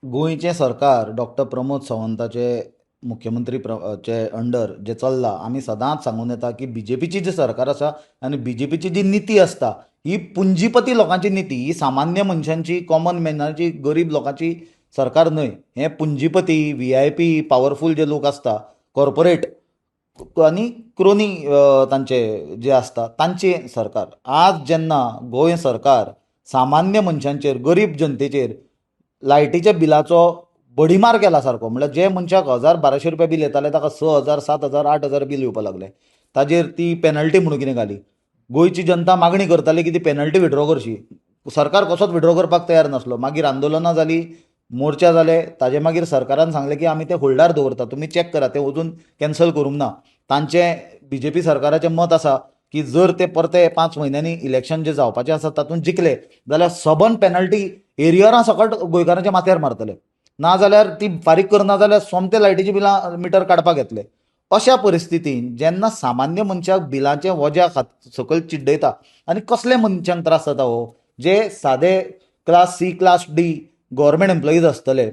गोंयचें सरकार डॉक्टर प्रमोद सावंताचे मुख्यमंत्री चे अंडर जे चल्लां आमी सदांच सांगून येता की बीजेपीची जी सरकार आसा आनी बीजेपीची जी निती आसता ही पुंजीपती लोकांची निती, ही सामान्य मनशांची, कॉमन मॅनाची, गरीब लोकांची सरकार न्हय. हे पुंजीपती, VIP, पॉवरफूल जे लोक आसता, कॉर्पोरेट आनी क्रोनी तांचे जे आसता तांची सरकार. आज जेन्ना गोंय सरकार सामान्य मनशांचेर, गरीब जनतेचेर लायटीच्या बिलाचो बडीमार केला सारको, म्हणल्यार जे मनशाक 1,000-1,200 रुपया बिल येताले ताका 6,000, 7,000, 8,000 बिल येवपाक लागले. ताजेर ती पेनल्टी म्हणून कितें घाली. गोंयची जनता मागणी करताली की ती पेनल्टी विड्रॉ करची. सरकार कसोच विड्रॉ करपाक तयार नासलो. मागीर आंदोलनां जाली, मोर्चा जाले. ताजे मागीर सरकारान सांगलें की आमी ते होल्डार दवरता, तुमी चॅक करा, ते अजून कॅन्सल करूंक ना. तांचें बीजेपी सरकाराचें मत आसा की जर ते परते 5 म्हयन्यांनी इलेक्शन जे जावपाचें आसा तातूंत जिखले जाल्यार सबन पेनल्टी एरियरां सकट गोंयकारांच्या माथ्यार मारतले. नाजाल्यार ती फारीक करना जाल्यार सोमते लायटीची बिलां मिटर काडपाक येतले. अशा परिस्थितीन जेन्ना सामान्य मनशाक बिलांचें वज्या सकयल चिड्डयता, आनी कसले मनशांक त्रास जाता हो, जे सादे class C, class D government employees आसतले.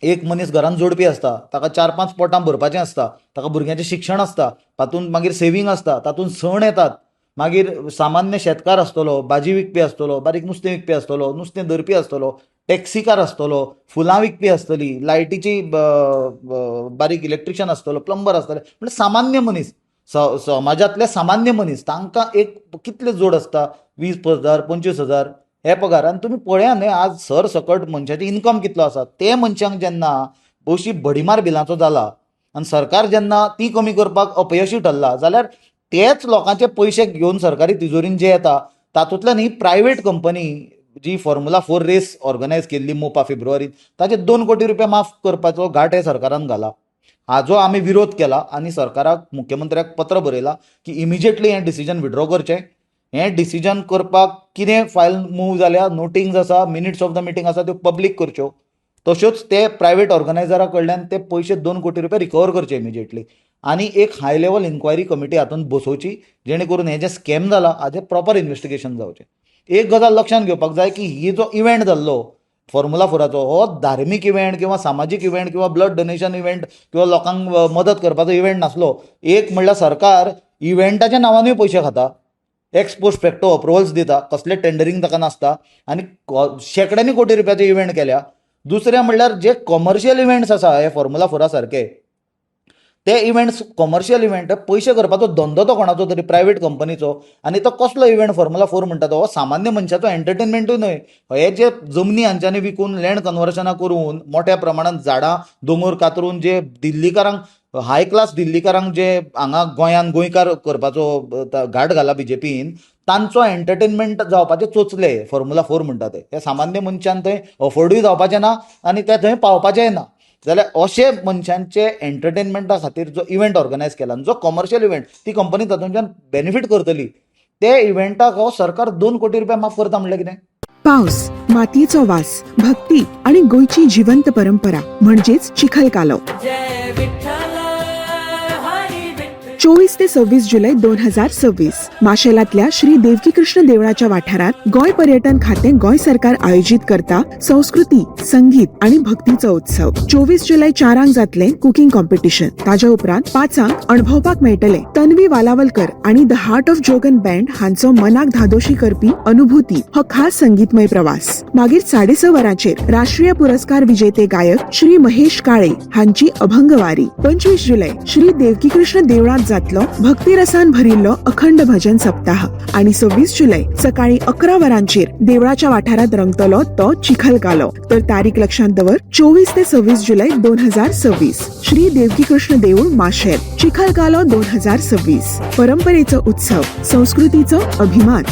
एक मनीस घरान जोडपी आसता, ताका 4-5 पोटां भरपाचें आसता, ताका भुरग्यांचें शिक्षण आसता, तातूंत मागीर सेवींग आसता, तातूंत सण येतात. मागीर सामान्य शेतकार आसतलो, भाजी विकपी आसतलो, बारीक नुस्तें विकपी आसतलो, नुस्तें धरपी आसतलो, टॅक्सीकार आसतलो, फुलां विकपी आसतली, लायटीची बारीक इलेक्ट्रिशियन आसतलो, प्लंबर आसतले, म्हणजे सामान्य मनीस, समाजांतले सामान्य मनीस, तांकां एक कितले जोड आसता, 20,000, 25,000 हे पगार. आनी तुमी पळया न्हय आज सरसकट मनशाची इन्कम कितलो आसा. ते मनशांक जेन्ना अशी बडीमार बिलांचो जाला आनी सरकार जेन्ना ती कमी करपाक अपयशी ठरला, जाल्यार तेच लोकांचे पयशे घेवन सरकारी तिजोरीन जे येता तातूंतल्यान ही प्रायवेट कंपनी जी फॉर्म्युला 4 रेस ऑर्गनायज केल्ली मोपा फेब्रुवारींत, ताचे 2 कोटी रुपया माफ करपाचो घाट हे सरकारान घाला. हाजो आमी विरोध केला आनी सरकाराक, मुख्यमंत्र्याक पत्र बरयलां की इमिजिएटली हें डिसिजन विड्रॉ करचें. हें डिसिजन करपाक कितें फायल मूव जाल्या, नोटिंग्स आसा, मिनिट्स ऑफ द मिटींग आसा, त्यो पब्लीक करच्यो. तश्योच ते प्रायवेट ऑर्गनायझरा कडल्यान ते पयशे 2 कोटी रुपया रिकवर करचे इमिजिएटली. आनी एक हाय लेवल इन्क्वायरी कमिटी हातूंत बसोवची, जेणे करून हें जें स्कॅम जाला हाजें प्रॉपर इन्व्हेस्टिगेशन जावचें. एक गजाल लक्षांत घेवपाक जाय की ही जो इव्हेंट जाल्लो फॉर्म्युला 4चो, हो धार्मीक इव्हेंट किंवा सामाजीक इव्हेंट किंवा ब्लड डोनेशन इव्हेंट किंवा लोकांक मदत करपाचो इव्हेंट नासलो. एक म्हणल्यार सरकार इव्हेंटाच्या नांवानूय पयशे खाता, एक्स पोस्ट फॅक्टो अप्रुवल्स दिता, कसले टेंडरींग ताका नासता, आनी शेकड्यांनी कोटी रुपयाचे इव्हेंट केल्या. दुसरें म्हणल्यार जे कमर्शियल इव्हेंट्स आसा हे फॉर्म्युला 4 सारके, ते इव्हेंट्स, कमर्शियल इव्हेंट, पयशे करपाचो धंदो तो कोणाचो तरी प्रायवेट कंपनीचो. आनी तो कसलो इव्हेंट फॉर्म्युला 4 म्हणटा तो, हो सामान्य मनशाचो एंटरटेनमेंटूय न्हय. हे जे जमनी हांच्यांनी विकून लँड कन्वर्शनां करून मोठ्या प्रमाणांत झाडां दोंगर कातरून जे दिल्लीकारांक, हाय क्लास दिल्लीकारांक जे हांगा गोंयान गोंयकार करपाचो घाट घाला बीजेपीन, तांचो एंटरटेनमेंट जावपाचे चोचले फॉर्म्युला 4 म्हणटा ते. हे सामान्य मनशान थंय अफोर्डूय जावपाचें ना आनी ते थंय पावपाचेंय ना. जाल्यार अशे मनशांचे एंटरटेनमेंटा खातीर जो इव्हेंट ऑर्गनायज केला, जो कमर्शियल इव्हेंट, ती कंपनी तातूंतल्यान बेनिफीट करतली. ते इव्हेंटाक हो सरकार 2 कोटी रुपया माफ करता म्हणल्यार कितें. पावस, मातयेचो वास, भक्ती आणि गोंयची जिवंत परंपरा म्हणजेच चिखल कालो. 24 ते 26 जुलै 2026 माशेलातल्या श्री देवकी कृष्ण देवळाच्या वाठारात गोंय पर्यटन खाते गोंय सरकार आयोजित करता संस्कृती, संगीत आणि भक्तीचो उत्सव. 24 जुलै 4 जातले कुकिंग कॉम्पिटिशन. ताज्या उपरांत 5 अणभवपाक मेळटले तन्वी वालावलकर आणि द हार्ट ऑफ जोगन बँड हांचो मनाक धादोशी करपी अनुभूती हो खास संगीतमय प्रवास. मागीर 6:30 वरांचेर राष्ट्रीय पुरस्कार विजेते गायक श्री महेश काळे हांची अभंगवारी. 25 जुलै श्री देवकी कृष्ण देवळात जातलो भक्तिरसान भरिल्लो अखंड भजन सप्ताह. आणि 26 जुलै सकाळी 11 वरांचेर देवळाच्या वाठारात रंगतलो तो चिखल कालो. तर तारीख लक्षात दवर, 24 ते 26 जुलै 2026 श्री देवकी कृष्ण देऊळ माशेल. चिखल कालो 2026 परंपरेचो उत्सव, संस्कृतीचो अभिमान.